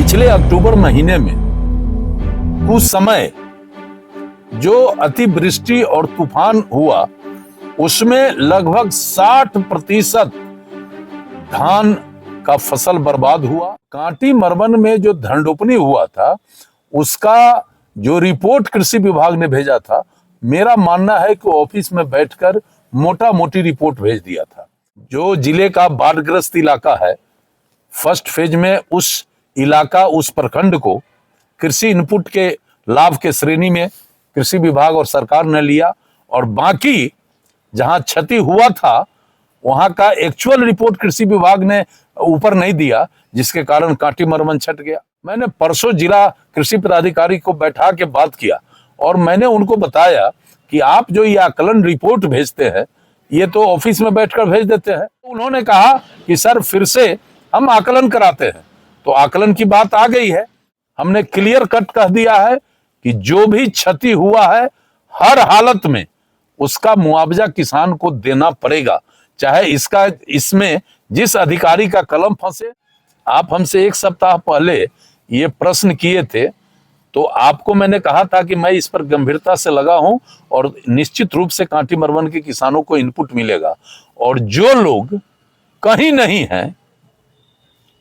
पिछले अक्टूबर महीने में कुछ समय जो अतिवृष्टि और तूफान हुआ उसमें लगभग 60% धान का फसल बर्बाद हुआ। कांटी मरवन में जो धन रोपनी हुआ था उसका जो रिपोर्ट कृषि विभाग ने भेजा था, मेरा मानना है कि ऑफिस में बैठकर मोटा मोटी रिपोर्ट भेज दिया था। जो जिले का बाढ़ग्रस्त इलाका है, फर्स्ट फेज में उस इलाका, उस प्रखंड को कृषि इनपुट के लाभ के श्रेणी में कृषि विभाग और सरकार ने लिया, और बाकी जहां क्षति हुआ था वहां का एक्चुअल रिपोर्ट कृषि विभाग ने ऊपर नहीं दिया, जिसके कारण कांटी मरवन छट गया। मैंने परसों जिला कृषि पदाधिकारी को बैठा के बात किया और मैंने उनको बताया कि आप जो ये आकलन रिपोर्ट भेजते हैं ये तो ऑफिस में बैठकर भेज देते हैं। उन्होंने कहा कि सर फिर से हम आकलन कराते हैं। तो आकलन की बात आ गई है। हमने क्लियर कट कह दिया है कि जो भी क्षति हुआ है हर हालत में उसका मुआवजा किसान को देना पड़ेगा, चाहे इसमें जिस अधिकारी का कलम फंसे। आप हमसे एक सप्ताह पहले ये प्रश्न किए थे तो आपको मैंने कहा था कि मैं इस पर गंभीरता से लगा हूं और निश्चित रूप से कांटी मरवन के किसानों को इनपुट मिलेगा। और जो लोग कहीं नहीं हैं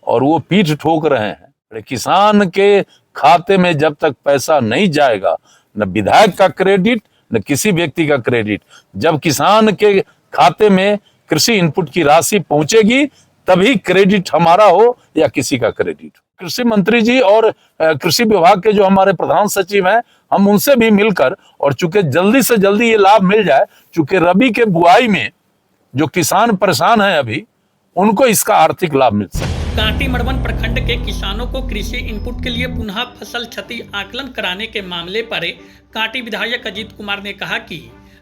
और वो पीठ ठोक रहे हैं, किसान के खाते में जब तक पैसा नहीं जाएगा, न विधायक का क्रेडिट न किसी व्यक्ति का क्रेडिट। जब किसान के खाते में कृषि इनपुट की राशि पहुंचेगी तभी क्रेडिट हमारा हो या किसी का क्रेडिट हो। कृषि मंत्री जी और कृषि विभाग के जो हमारे प्रधान सचिव हैं, हम उनसे भी मिलकर, और चूंकि जल्दी से जल्दी ये लाभ मिल जाए, चूंकि रबी के बुआई में जो किसान परेशान हैं अभी, उनको इसका आर्थिक लाभ मिल सके। कांटी मरवन प्रखंड के किसानों को कृषि इनपुट के लिए पुनः फसल क्षति आकलन कराने के मामले पर कांटी विधायक अजीत कुमार ने कहा कि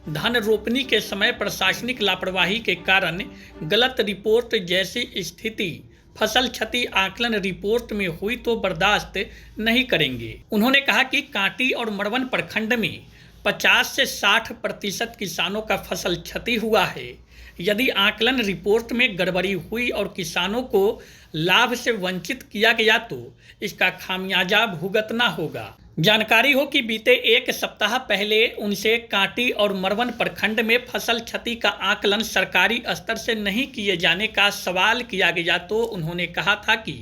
धान रोपनी के समय प्रशासनिक लापरवाही के कारण गलत रिपोर्ट जैसी स्थिति फसल क्षति आकलन रिपोर्ट में हुई तो बर्दाश्त नहीं करेंगे। उन्होंने कहा कि कांटी और मरवन प्रखंड में 50 से 60% किसानों का फसल क्षति हुआ है। यदि आकलन रिपोर्ट में गड़बड़ी हुई और किसानों को लाभ से वंचित किया गया तो इसका खामियाजा भुगतना होगा। जानकारी हो कि बीते एक सप्ताह पहले उनसे कांटी और मरवन प्रखंड में फसल क्षति का आकलन सरकारी स्तर से नहीं किए जाने का सवाल किया गया तो उन्होंने कहा था कि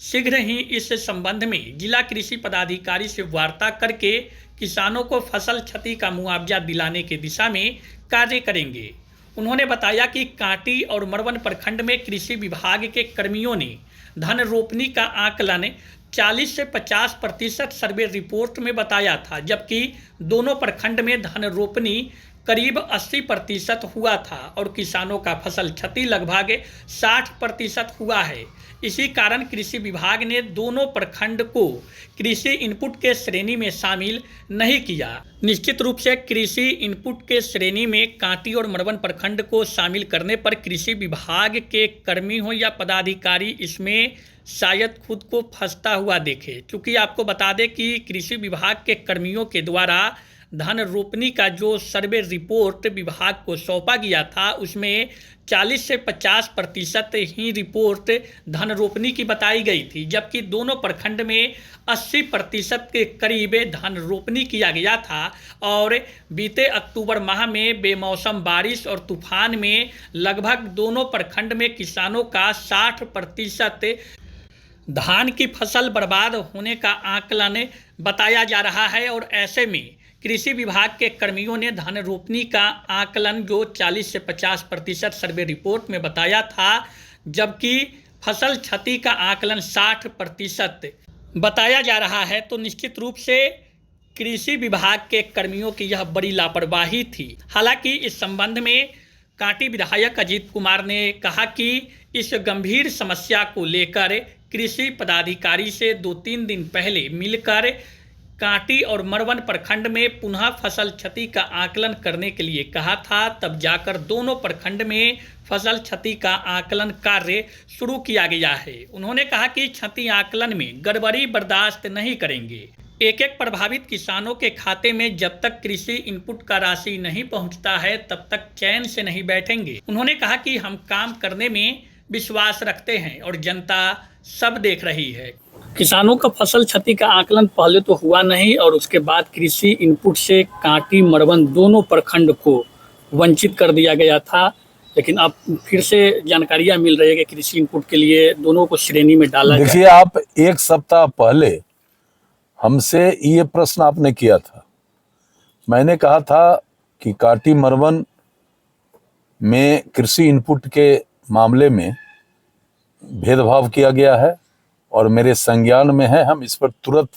शीघ्र ही इस संबंध में जिला कृषि पदाधिकारी से वार्ता करके किसानों को फसल क्षति का मुआवजा दिलाने की दिशा में कार्य करेंगे। उन्होंने बताया कि कांटी और मरवन प्रखंड में कृषि विभाग के कर्मियों ने धान रोपनी का आकलन 40 से 50% सर्वे रिपोर्ट में बताया था, जबकि दोनों प्रखंड में धान रोपनी करीब 80% हुआ था और किसानों का फसल क्षति लगभग 60% हुआ है। इसी कारण कृषि विभाग ने दोनों प्रखंड को कृषि इनपुट के श्रेणी में शामिल नहीं किया। निश्चित रूप से कृषि इनपुट के श्रेणी में कांटी और मरवन प्रखंड को शामिल करने पर कृषि विभाग के कर्मी हो या पदाधिकारी इसमें शायद खुद को फंसता हुआ देखे। चूँकि आपको बता दें कि कृषि विभाग के कर्मियों के द्वारा धान रोपनी का जो सर्वे रिपोर्ट विभाग को सौंपा गया था उसमें 40 से 50% ही रिपोर्ट धान रोपनी की बताई गई थी, जबकि दोनों प्रखंड में 80% के करीब धान रोपनी किया गया था। और बीते अक्टूबर माह में बेमौसम बारिश और तूफान में लगभग दोनों प्रखंड में किसानों का 60% धान की फसल बर्बाद होने का आकलन बताया जा रहा है। और ऐसे में कृषि विभाग के कर्मियों ने धान रोपनी का आकलन जो 40 से 50% सर्वे रिपोर्ट में बताया था, जबकि फसल क्षति का आकलन 60% बताया जा रहा है, तो निश्चित रूप से कृषि विभाग के कर्मियों की यह बड़ी लापरवाही थी। हालांकि इस संबंध में कांटी विधायक अजीत कुमार ने कहा कि इस गंभीर समस्या को लेकर कृषि पदाधिकारी से 2-3 दिन पहले मिलकर कांटी और मरवन प्रखंड में पुनः फसल क्षति का आकलन करने के लिए कहा था। तब जाकर दोनों प्रखंड में फसल क्षति का आकलन कार्य शुरू किया गया है। उन्होंने कहा कि क्षति आकलन में गड़बड़ी बर्दाश्त नहीं करेंगे। एक एक प्रभावित किसानों के खाते में जब तक कृषि इनपुट का राशि नहीं पहुंचता है तब तक चैन से नहीं बैठेंगे। उन्होंने कहा कि हम काम करने में विश्वास रखते हैं और जनता सब देख रही है। किसानों का फसल क्षति का आकलन पहले तो हुआ नहीं और उसके बाद कृषि इनपुट से कांटी मरवन दोनों प्रखंड को वंचित कर दिया गया था, लेकिन अब फिर से जानकारियां मिल रही है कि कृषि इनपुट के लिए दोनों को श्रेणी में डाला गया। देखिए, आप एक सप्ताह पहले हमसे ये प्रश्न आपने किया था। मैंने कहा था कि काटी मरवन में कृषि इनपुट के मामले में भेदभाव किया गया है और मेरे संज्ञान में है। हम इस पर तुरंत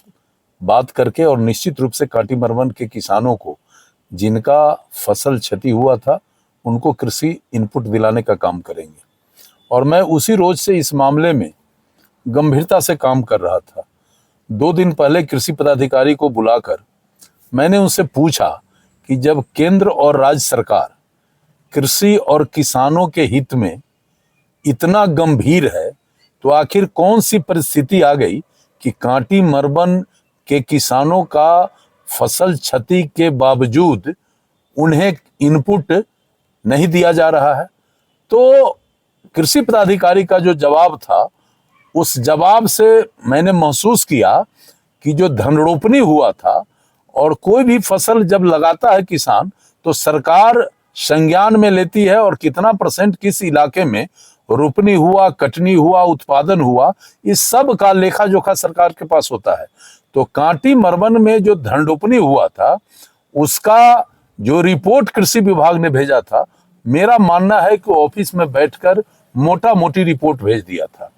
बात करके और निश्चित रूप से काटी मरवन के किसानों को जिनका फसल क्षति हुआ था उनको कृषि इनपुट दिलाने का काम करेंगे। और मैं उसी रोज से इस मामले में गंभीरता से काम कर रहा था। 2 दिन पहले कृषि पदाधिकारी को बुलाकर मैंने उनसे पूछा कि जब केंद्र और राज्य सरकार कृषि और किसानों के हित में इतना गंभीर है तो आखिर कौन सी परिस्थिति आ गई कि काटी मरवन के किसानों का फसल क्षति के बावजूद उन्हें इनपुट नहीं दिया जा रहा है। तो कृषि पदाधिकारी का जो जवाब था, उस जवाब से मैंने महसूस किया कि जो धनरोपनी हुआ था और कोई भी फसल जब लगाता है किसान तो सरकार संज्ञान में लेती है और कितना % किस इलाके में रोपनी हुआ, कटनी हुआ, उत्पादन हुआ, इस सब का लेखा जोखा सरकार के पास होता है। तो काटी मरवन में जो धनरोपनी हुआ था उसका जो रिपोर्ट कृषि विभाग ने भेजा था, मेरा मानना है कि ऑफिस में बैठकर मोटा मोटी रिपोर्ट भेज दिया था।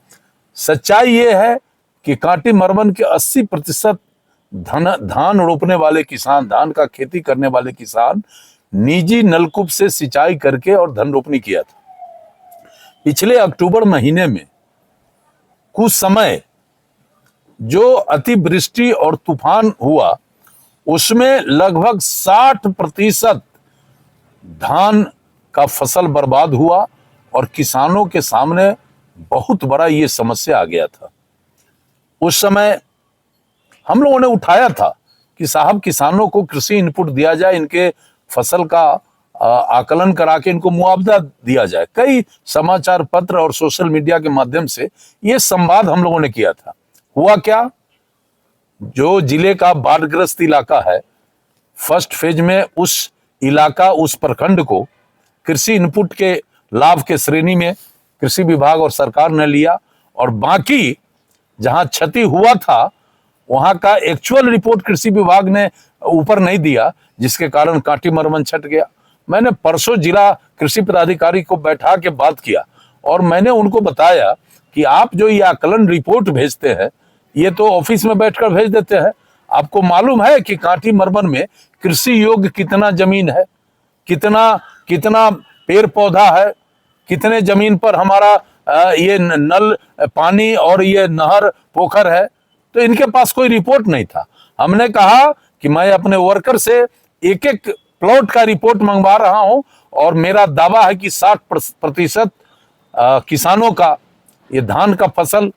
सच्चाई ये है कि काटी मरवन के 80% धान रोपने वाले किसान, धान का खेती करने वाले किसान निजी नलकूप से सिंचाई करके और धन रोपनी किया था। पिछले अक्टूबर महीने में कुछ समय जो अतिवृष्टि और तूफान हुआ उसमें लगभग 60% धान का फसल बर्बाद हुआ और किसानों के सामने बहुत बड़ा ये समस्या आ गया था। उस समय हम लोगों ने उठाया था कि साहब किसानों को कृषि इनपुट दिया जाए, इनके फसल का आकलन करा के इनको मुआवजा दिया जाए। कई समाचार पत्र और सोशल मीडिया के माध्यम से ये संवाद हम लोगों ने किया था। हुआ क्या, जो जिले का बाढ़ग्रस्त इलाका है, फर्स्ट फेज में उस इलाका, उस प्रखंड को कृषि इनपुट के लाभ के श्रेणी में कृषि विभाग और सरकार ने लिया और बाकी जहां क्षति हुआ था वहां का एक्चुअल रिपोर्ट कृषि विभाग ने ऊपर नहीं दिया, जिसके कारण काटी मरवन छट गया। मैंने परसों जिला कृषि पदाधिकारी को बैठा के बात किया और मैंने उनको बताया कि आप जो ये आकलन रिपोर्ट भेजते हैं ये तो ऑफिस में बैठकर भेज देते हैं। आपको मालूम है कि काटी मरवन में कृषि योग्य कितना जमीन है, कितना पेड़ पौधा है, कितने जमीन पर हमारा ये नल पानी और ये नहर पोखर है। तो इनके पास कोई रिपोर्ट नहीं था। हमने कहा कि मैं अपने वर्कर से एक एक प्लॉट का रिपोर्ट मंगवा रहा हूं और मेरा दावा है कि 60% किसानों का ये धान का फसल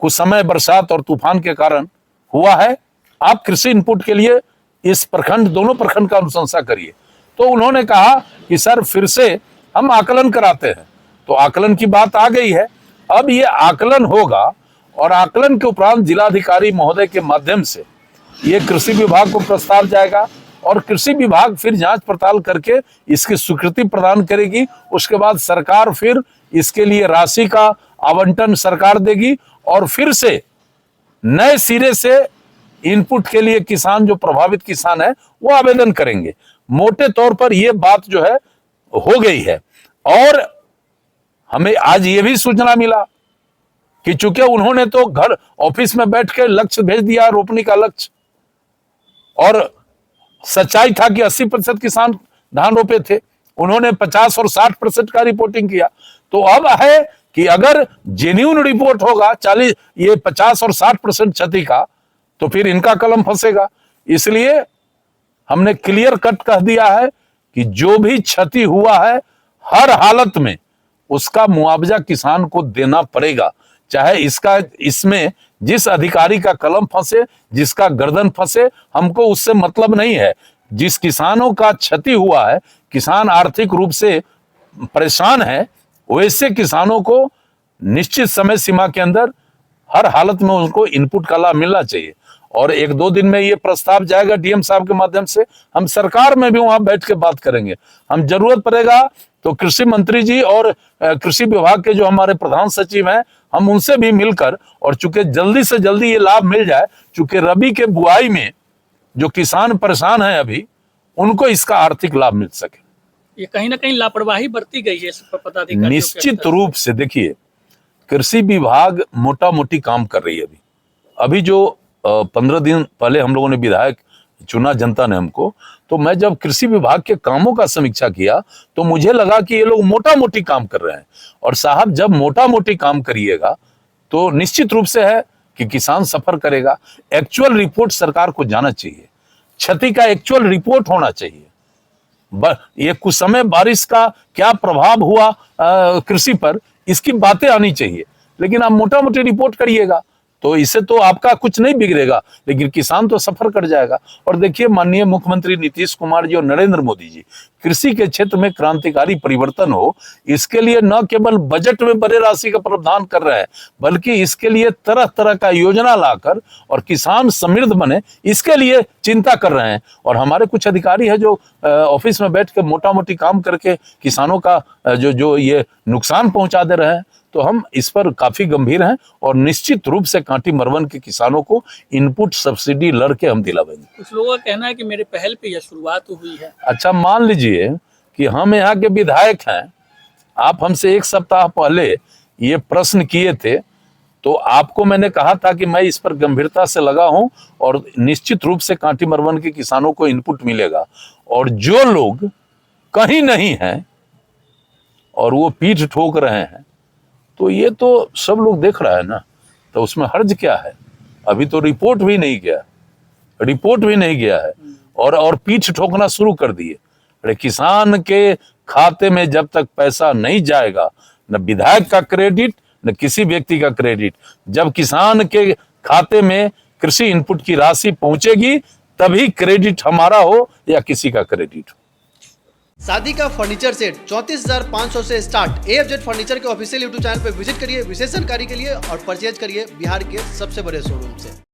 कुछ समय बरसात और तूफान के कारण हुआ है। आप कृषि इनपुट के लिए इस प्रखंड, दोनों प्रखंड का अनुशंसा करिए। तो उन्होंने कहा कि सर फिर से हम आकलन कराते हैं। तो आकलन की बात आ गई है। अब ये आकलन होगा और आकलन के उपरांत जिलाधिकारी महोदय के माध्यम से ये कृषि विभाग को प्रस्ताव जाएगा और कृषि विभाग फिर जांच पड़ताल करके इसकी स्वीकृति प्रदान करेगी। उसके बाद सरकार फिर इसके लिए राशि का आवंटन सरकार देगी और फिर से नए सिरे से इनपुट के लिए किसान, जो प्रभावित किसान है, वो आवेदन करेंगे। मोटे तौर पर यह बात जो है हो गई है। और हमें आज ये भी सूचना मिला कि चूंकि उन्होंने तो घर ऑफिस में बैठ के लक्ष्य भेज दिया, रोपनी का लक्ष्य, और सच्चाई था कि 80% किसान धान रोपे थे, उन्होंने 50 और 60% का रिपोर्टिंग किया। तो अब है कि अगर जेन्युइन रिपोर्ट होगा 50 और 60% क्षति का, तो फिर इनका कलम फंसेगा। इसलिए हमने क्लियर कट कह दिया है कि जो भी क्षति हुआ है हर हालत में उसका मुआवजा किसान को देना पड़ेगा, चाहे इसमें जिस अधिकारी का कलम फंसे, जिसका गर्दन फंसे, हमको उससे मतलब नहीं है। जिस किसानों का क्षति हुआ है, किसान आर्थिक रूप से परेशान है, वैसे किसानों को निश्चित समय सीमा के अंदर हर हालत में उनको इनपुट का लाभ मिलना चाहिए। और 1-2 दिन में ये प्रस्ताव जाएगा डीएम साहब के माध्यम से, हम सरकार में भी वहां बैठ के बात करेंगे। हम जरूरत पड़ेगा तो कृषि मंत्री जी और कृषि विभाग के जो हमारे प्रधान सचिव हैं, हम उनसे भी मिलकर, और चूंकि जल्दी से जल्दी ये लाभ मिल जाए, चूंकि रबी के बुआई में जो किसान परेशान है अभी, उनको इसका आर्थिक लाभ मिल सके। ये कहीं ना कहीं लापरवाही बरती गई है पदाधिकारियों के निश्चित स्तर रूप से देखिए, कृषि विभाग मोटा मोटी काम कर रही है। अभी जो 15 दिन पहले हम लोगों ने विधायक चुना, जनता ने हमको, तो मैं जब कृषि विभाग के कामों का समीक्षा किया तो मुझे लगा कि ये लोग मोटा मोटी काम कर रहे हैं। और साहब, जब मोटा मोटी काम करिएगा तो निश्चित रूप से है कि किसान सफर करेगा। एक्चुअल रिपोर्ट सरकार को जाना चाहिए, क्षति का एक्चुअल रिपोर्ट होना चाहिए। ये कुछ समय बारिश का क्या प्रभाव हुआ कृषि पर, इसकी बातें आनी चाहिए। लेकिन आप मोटा मोटी रिपोर्ट करिएगा तो इससे तो आपका कुछ नहीं बिगड़ेगा, लेकिन किसान तो सफर कर जाएगा। और देखिए, माननीय मुख्यमंत्री नीतीश कुमार जी और नरेंद्र मोदी जी कृषि के क्षेत्र में क्रांतिकारी परिवर्तन हो, इसके लिए न केवल बजट में बड़े राशि का प्रावधान कर रहे हैं, बल्कि इसके लिए तरह तरह का योजना लाकर और किसान समृद्ध बने, इसके लिए चिंता कर रहे हैं। और हमारे कुछ अधिकारी है जो ऑफिस में बैठ के मोटा मोटी काम करके किसानों का जो ये नुकसान पहुंचा दे रहे हैं। तो हम इस पर काफी गंभीर हैं और निश्चित रूप से कांटी मरवन के किसानों को इनपुट सब्सिडी लड़के हम दिलावेंगे। कुछ लोगों का कहना है कि मेरे पहल पे यह शुरुआत हुई है। अच्छा, मान लीजिए कि हम यहाँ के विधायक हैं, आप हमसे 1 सप्ताह पहले ये प्रश्न किए थे, तो आपको मैंने कहा था कि मैं इस पर गंभीरता से लगा हूं और निश्चित रूप से कांटी मरवन के किसानों को इनपुट मिलेगा। और जो लोग कहीं नहीं हैं और वो पीठ ठोक रहे हैं, तो ये तो सब लोग देख रहा है ना, तो उसमें हर्ज क्या है? अभी तो रिपोर्ट भी नहीं गया है और पीठ ठोकना शुरू कर दिए। अरे, किसान के खाते में जब तक पैसा नहीं जाएगा, न विधायक का क्रेडिट न किसी व्यक्ति का क्रेडिट। जब किसान के खाते में कृषि इनपुट की राशि पहुंचेगी, तभी क्रेडिट हमारा हो या किसी का क्रेडिट हो। शादी का फर्नीचर सेट 34,500 से स्टार्ट। AFZ फर्नीचर के ऑफिशियल यूट्यूब चैनल पर विजिट करिए विशेष जानकारी के लिए और परचेज करिए बिहार के सबसे बड़े शोरूम से।